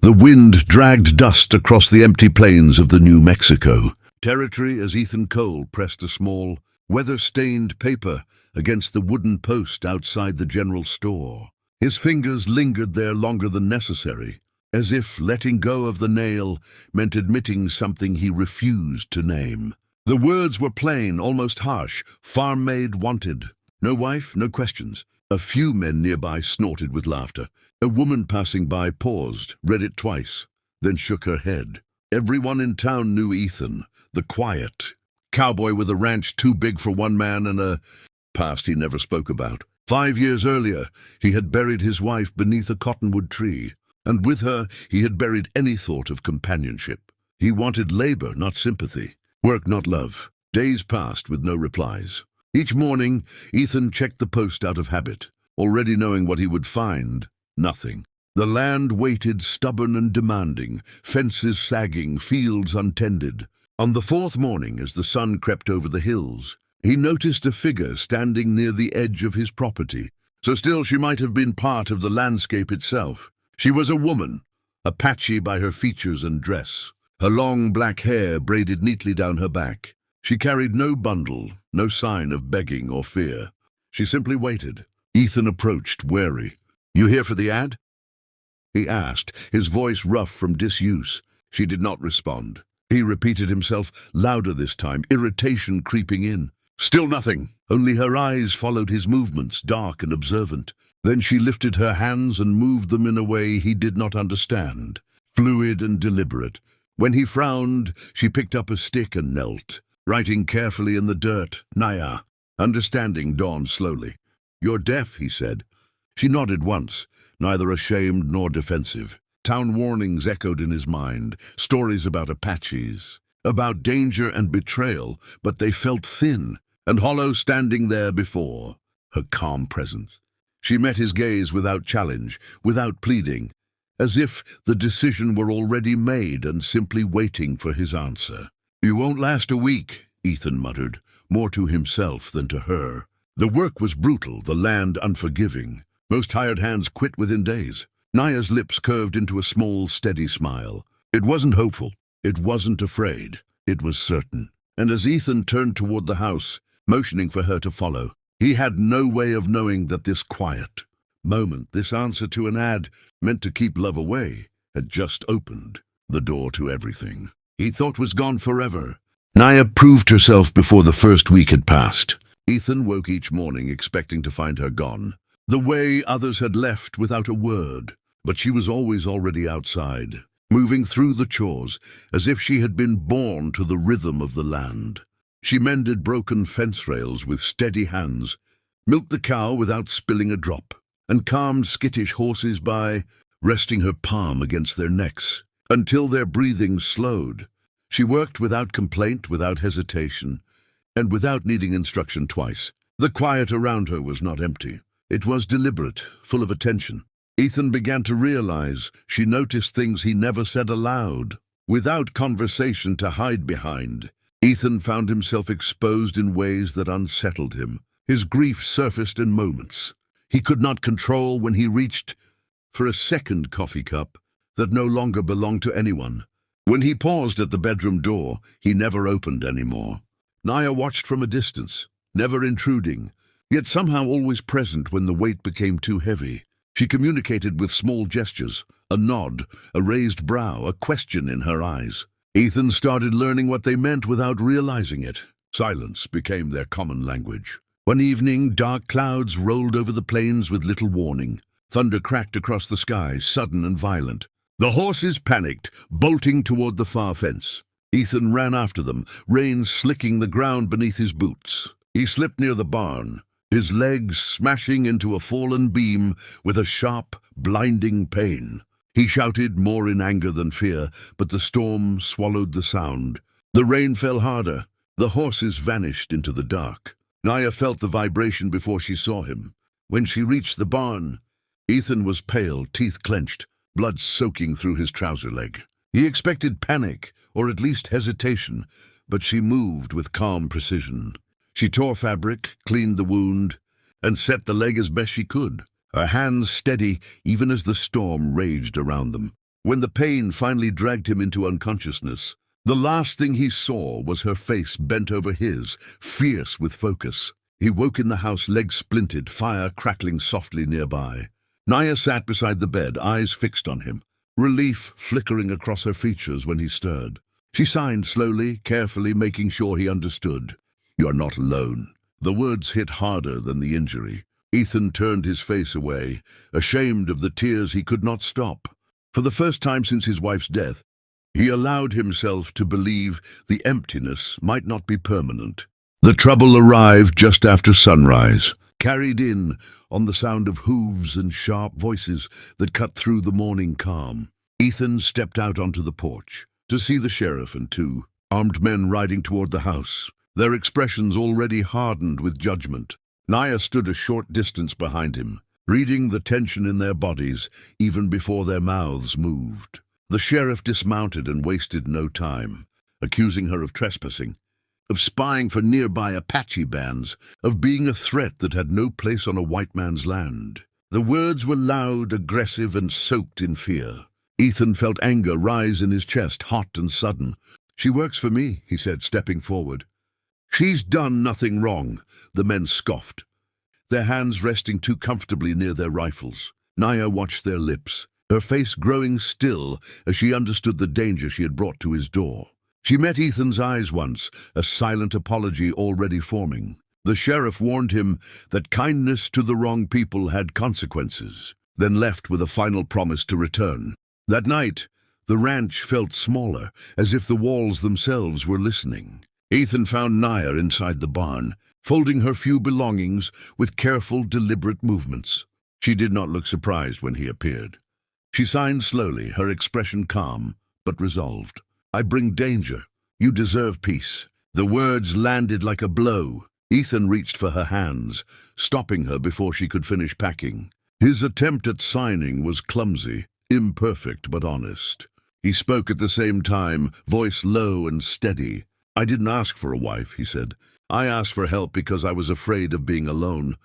The wind dragged dust across the empty plains of the New Mexico territory as Ethan Cole pressed a small, weather-stained paper against the wooden post outside the general store. His fingers lingered there longer than necessary, as if letting go of the nail meant admitting something he refused to name. The words were plain, almost harsh. Farm maid wanted. No wife, no questions. A few men nearby snorted with laughter. A woman passing by paused, read it twice, then shook her head. Everyone in town knew Ethan, the quiet cowboy with a ranch too big for one man and a past he never spoke about. 5 years earlier, he had buried his wife beneath a cottonwood tree, and with her he had buried any thought of companionship. He wanted labor, not sympathy. Work, not love. Days passed with no replies. Each morning, Ethan checked the post out of habit, already knowing what he would find. Nothing. The land waited, stubborn and demanding, fences sagging, fields untended. On the fourth morning, as the sun crept over the hills, he noticed a figure standing near the edge of his property. So still she might have been part of the landscape itself. She was a woman, Apache by her features and dress, her long black hair braided neatly down her back. She carried no bundle, no sign of begging or fear. She simply waited. Ethan approached, wary. "You here for the ad?" he asked, his voice rough from disuse. She did not respond. He repeated himself, louder this time, irritation creeping in. Still nothing. Only her eyes followed his movements, dark and observant. Then she lifted her hands and moved them in a way he did not understand, fluid and deliberate. When he frowned, she picked up a stick and knelt, writing carefully in the dirt, "Naya." Understanding dawned slowly. "You're deaf," he said. She nodded once, neither ashamed nor defensive. Town warnings echoed in his mind, stories about Apaches, about danger and betrayal, but they felt thin and hollow standing there before her calm presence. She met his gaze without challenge, without pleading, as if the decision were already made and simply waiting for his answer. "You won't last a week," Ethan muttered, more to himself than to her. The work was brutal, the land unforgiving. Most hired hands quit within days. Naya's lips curved into a small, steady smile. It wasn't hopeful. It wasn't afraid. It was certain. And as Ethan turned toward the house, motioning for her to follow, he had no way of knowing that this quiet moment, this answer to an ad meant to keep love away, had just opened the door to everything he thought was gone forever. Naya proved herself before the first week had passed. Ethan woke each morning expecting to find her gone, the way others had left without a word. But she was always already outside, moving through the chores as if she had been born to the rhythm of the land. She mended broken fence rails with steady hands, milked the cow without spilling a drop, and calmed skittish horses by resting her palm against their necks until their breathing slowed. She worked without complaint, without hesitation, and without needing instruction twice. The quiet around her was not empty. It was deliberate, full of attention. Ethan began to realize she noticed things he never said aloud. Without conversation to hide behind, Ethan found himself exposed in ways that unsettled him. His grief surfaced in moments he could not control when he reached for a second coffee cup that no longer belonged to anyone. When he paused at the bedroom door, he never opened anymore. Naya watched from a distance, never intruding, yet somehow always present when the weight became too heavy. She communicated with small gestures, a nod, a raised brow, a question in her eyes. Ethan started learning what they meant without realizing it. Silence became their common language. One evening, dark clouds rolled over the plains with little warning. Thunder cracked across the sky, sudden and violent. The horses panicked, bolting toward the far fence. Ethan ran after them, rain slicking the ground beneath his boots. He slipped near the barn, his legs smashing into a fallen beam with a sharp, blinding pain. He shouted, more in anger than fear, but the storm swallowed the sound. The rain fell harder. The horses vanished into the dark. Naya felt the vibration before she saw him. When she reached the barn, Ethan was pale, teeth clenched, blood soaking through his trouser leg. He expected panic, or at least hesitation, but she moved with calm precision. She tore fabric, cleaned the wound, and set the leg as best she could, her hands steady even as the storm raged around them. When the pain finally dragged him into unconsciousness, the last thing he saw was her face bent over his, fierce with focus. He woke in the house, legs splintered, fire crackling softly nearby. Naya sat beside the bed, eyes fixed on him, relief flickering across her features when he stirred. She signed slowly, carefully, making sure he understood. "You're not alone." The words hit harder than the injury. Ethan turned his face away, ashamed of the tears he could not stop. For the first time since his wife's death, he allowed himself to believe the emptiness might not be permanent. The trouble arrived just after sunrise, carried in on the sound of hooves and sharp voices that cut through the morning calm. Ethan stepped out onto the porch to see the sheriff and two armed men riding toward the house, their expressions already hardened with judgment. Naya stood a short distance behind him, reading the tension in their bodies even before their mouths moved. The sheriff dismounted and wasted no time, accusing her of trespassing, of spying for nearby Apache bands, of being a threat that had no place on a white man's land. The words were loud, aggressive, and soaked in fear. Ethan felt anger rise in his chest, hot and sudden. "She works for me," he said, stepping forward. "She's done nothing wrong," the men scoffed, their hands resting too comfortably near their rifles. Naya watched their lips, her face growing still as she understood the danger she had brought to his door. She met Ethan's eyes once, a silent apology already forming. The sheriff warned him that kindness to the wrong people had consequences, then left with a final promise to return. That night, the ranch felt smaller, as if the walls themselves were listening. Ethan found Naya inside the barn, folding her few belongings with careful, deliberate movements. She did not look surprised when he appeared. She signed slowly, her expression calm, but resolved. "I bring danger. You deserve peace." The words landed like a blow. Ethan reached for her hands, stopping her before she could finish packing. His attempt at signing was clumsy, imperfect but honest. He spoke at the same time, voice low and steady. "I didn't ask for a wife," he said. "I asked for help because I was afraid of being alone.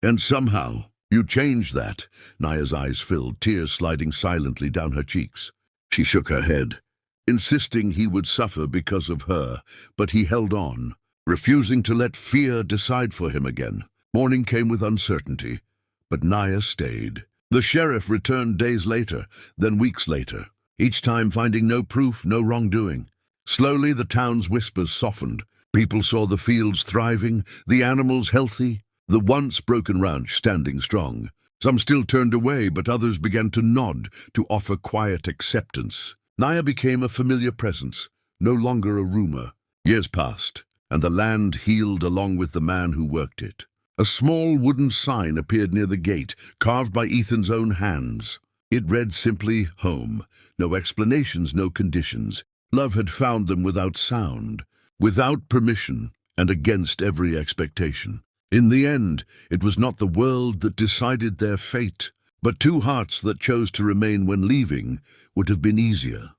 And somehow, you changed that." Naya's eyes filled, tears sliding silently down her cheeks. She shook her head, insisting he would suffer because of her, but he held on, refusing to let fear decide for him again. Morning came with uncertainty, but Naya stayed. The sheriff returned days later, then weeks later, each time finding no proof, no wrongdoing. Slowly the town's whispers softened. People saw the fields thriving, the animals healthy, the once broken ranch standing strong. Some still turned away, but others began to nod, to offer quiet acceptance. Naya became a familiar presence, no longer a rumor. Years passed, and the land healed along with the man who worked it. A small wooden sign appeared near the gate, carved by Ethan's own hands. It read simply, "Home." No explanations, no conditions. Love had found them without sound, without permission, and against every expectation. In the end, it was not the world that decided their fate, but two hearts that chose to remain when leaving would have been easier.